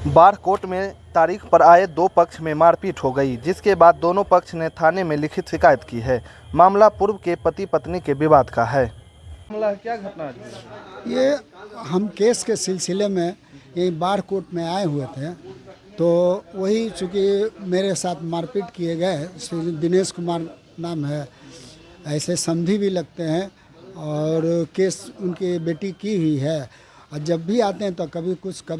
बारकोट में तारीख पर आए दो पक्ष में मारपीट हो गई, जिसके बाद दोनों पक्ष ने थाने में लिखित शिकायत की है। मामला पूर्व के पति पत्नी के विवाद का है। मामला क्या घटना है? ये हम केस के सिलसिले में यही बारकोट में आए हुए थे, तो वही चूँकि मेरे साथ मारपीट किए गए। श्री दिनेश कुमार नाम है, ऐसे समधी भी लगते हैं और केस उनकी बेटी की हुई है। और जब भी आते हैं तो कभी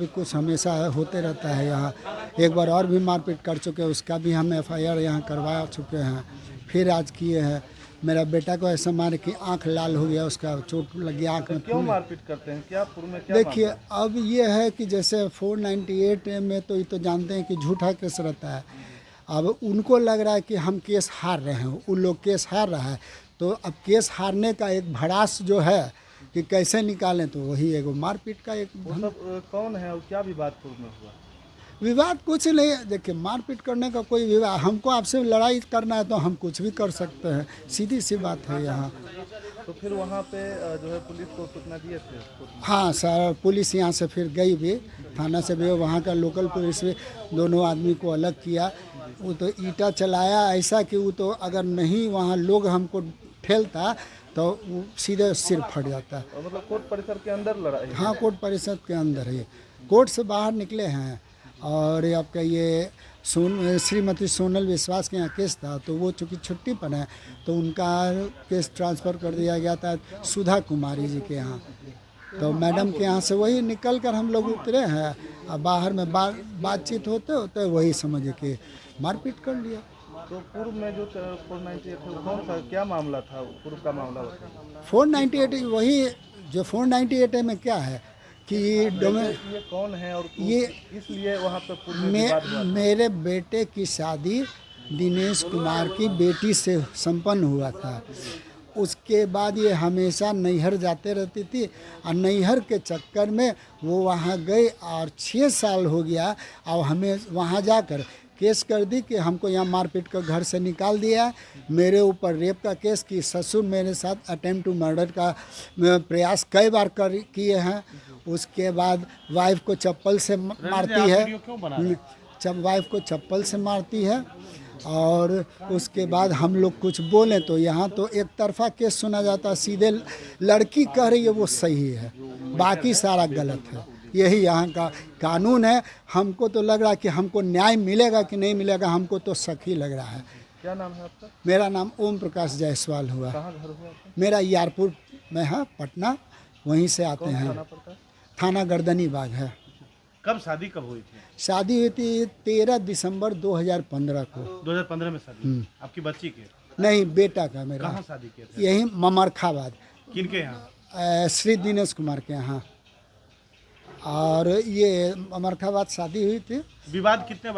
कुछ हमेशा होते रहता है। यहाँ एक बार और भी मारपीट कर चुके हैं, उसका भी हम एफआईआर यहाँ करवा चुके हैं। फिर आज किए हैं। मेरा बेटा को ऐसा मारे कि आंख लाल हो गया, उसका चोट लगी आंख में। क्यों मारपीट करते हैं? क्या पूर्व में क्या? देखिए, अब ये है कि जैसे 498 में तो ये तो जानते हैं कि झूठा केस रहता है। अब उनको लग रहा है कि हम केस हार रहे हैं, उन लोग केस हार रहा है, तो अब केस हारने का एक भड़ास जो है कि कैसे निकालें, तो वही एगो मारपीट का एक। मतलब कौन है और क्या विवाद पूर्व में हुआ? विवाद कुछ नहीं है। देखिए, मारपीट करने का कोई विवाद, हमको आपसे लड़ाई करना है तो हम कुछ भी कर सकते हैं, सीधी सी बात है यहाँ। तो फिर वहाँ पे जो है पुलिस को सूचना दिए थे? हाँ सर, पुलिस यहाँ से फिर गई भी, थाना से भी, वहाँ का लोकल पुलिस भी, दोनों आदमी को अलग किया। वो तो ईंटा चलाया ऐसा कि वो तो अगर नहीं वहाँ लोग हमको ठेलता तो वो सीधे सिर फट जाता है। मतलब कोर्ट परिसर के अंदर लड़ाई? हाँ, कोर्ट परिसर के अंदर है। कोर्ट से बाहर निकले हैं और आपका ये श्रीमती सोनल विश्वास के यहाँ केस था, तो वो चूँकि छुट्टी पर है तो उनका केस ट्रांसफ़र कर दिया गया था सुधा कुमारी जी के यहाँ। तो मैडम के यहाँ से वही निकल कर हम लोग उतरे हैं और बाहर में बातचीत होते होते वही समझे कि मारपीट कर लिया। तो पूर्व में जो 498 कौन सा क्या मामला था? पूर्व का मामला 498 वही जो 498 में क्या है कि ये कौन है और ये इसलिए वहाँ पे पूर्व में विवाद हुआ? मेरे बेटे की शादी दिनेश कुमार की बेटी से संपन्न हुआ था। उसके बाद ये हमेशा नैहर जाते रहती थी और नैहर के चक्कर में वो वहाँ गए और 6 साल हो गया और हमें वहाँ जाकर केस कर दी कि हमको यहाँ मारपीट कर घर से निकाल दिया। मेरे ऊपर रेप का केस की, ससुर मेरे साथ अटेम्प्ट टू मर्डर का प्रयास कई बार किए हैं। उसके बाद वाइफ को चप्पल से मारती है, जब वाइफ को चप्पल से मारती है। और उसके बाद हम लोग कुछ बोलें तो यहाँ तो एक तरफा केस सुना जाता, सीधे लड़की कह रही है वो सही है, बाकी सारा गलत है। यही यहाँ का कानून है। हमको तो लग रहा है कि हमको न्याय मिलेगा कि नहीं मिलेगा, हमको तो शक ही लग रहा है। क्या नाम है आपका? मेरा नाम ओम प्रकाश जायसवाल हुआ। कहाँ घर हुआ आपका? मेरा यारपुर में है, पटना, वहीं से आते हैं। थाना गर्दनी बाग है। कब शादी कब हुई थी? शादी हुई थी 13 दिसंबर 2015 को। 2015 में शादी? आपकी बच्ची के? नहीं, बेटा का मेरा। कहाँ शादी किए थे? यही ममरखाबाद। किनके यहाँ? श्री दिनेश कुमार के यहाँ। और ये ममरखाबाद शादी हुई थी। विवाद कितने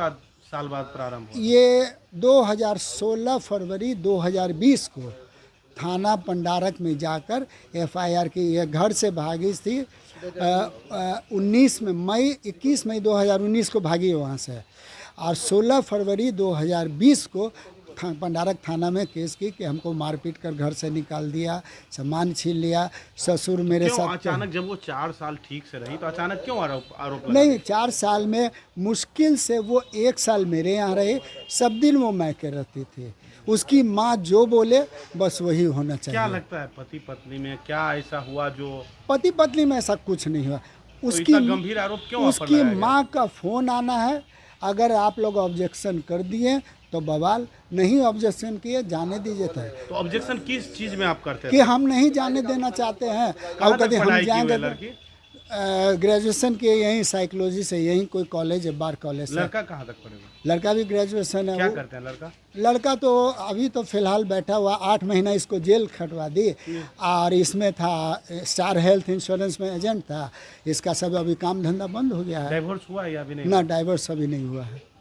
साल बाद प्रारंभ हुआ? ये 2016 फरवरी 2020 को थाना पंडारक में जाकर एफआईआर की। ये घर से भागी थी 21 मई 2019 को भागी वहाँ से, और 16 फरवरी 2020 को पंडारक थाना में केस की कि हमको मारपीट कर घर से निकाल दिया, सामान छीन लिया। ससुर मेरे साथ अचानक, जब वो 4 साल ठीक से रही तो अचानक क्यों आरोप लगा? नहीं, 4 साल में मुश्किल से वो 1 साल मेरे यहाँ रहे, सब दिन वो मैके रहती थी। उसकी माँ जो बोले बस वही होना चाहिए। क्या लगता है पति पत्नी में क्या ऐसा हुआ जो? पति पत्नी में ऐसा कुछ नहीं हुआ। उसकी गंभीर आरोप क्यों? उसकी माँ का फोन आना है, अगर आप लोग ऑब्जेक्शन कर दिए तो बवाल, नहीं ऑब्जेक्शन किए जाने दीजिए। तो ऑब्जेक्शन किस चीज में आप करते हैं? कि हम नहीं जाने देना चाहते हैं। कहाँ तक हम पढ़ाई की जाएंगे हुई लड़की? ग्रेजुएशन किए यहीं साइकोलॉजी से, यहीं कोई कॉलेज है, बार कॉलेज से। लड़का कहाँ तक पढ़ेगा? लड़का भी ग्रेजुएशन है। क्या करते हैं लड़का? लड़का तो अभी तो फिलहाल बैठा हुआ, 8 महीना इसको जेल खटवा दी। और इसमें था स्टार हेल्थ इंश्योरेंस में एजेंट था। इसका सब अभी काम धंधा बंद हो गया है। डाइवोर्स हुआ या अभी नहीं? ना, डाइवोर्स अभी नहीं हुआ है।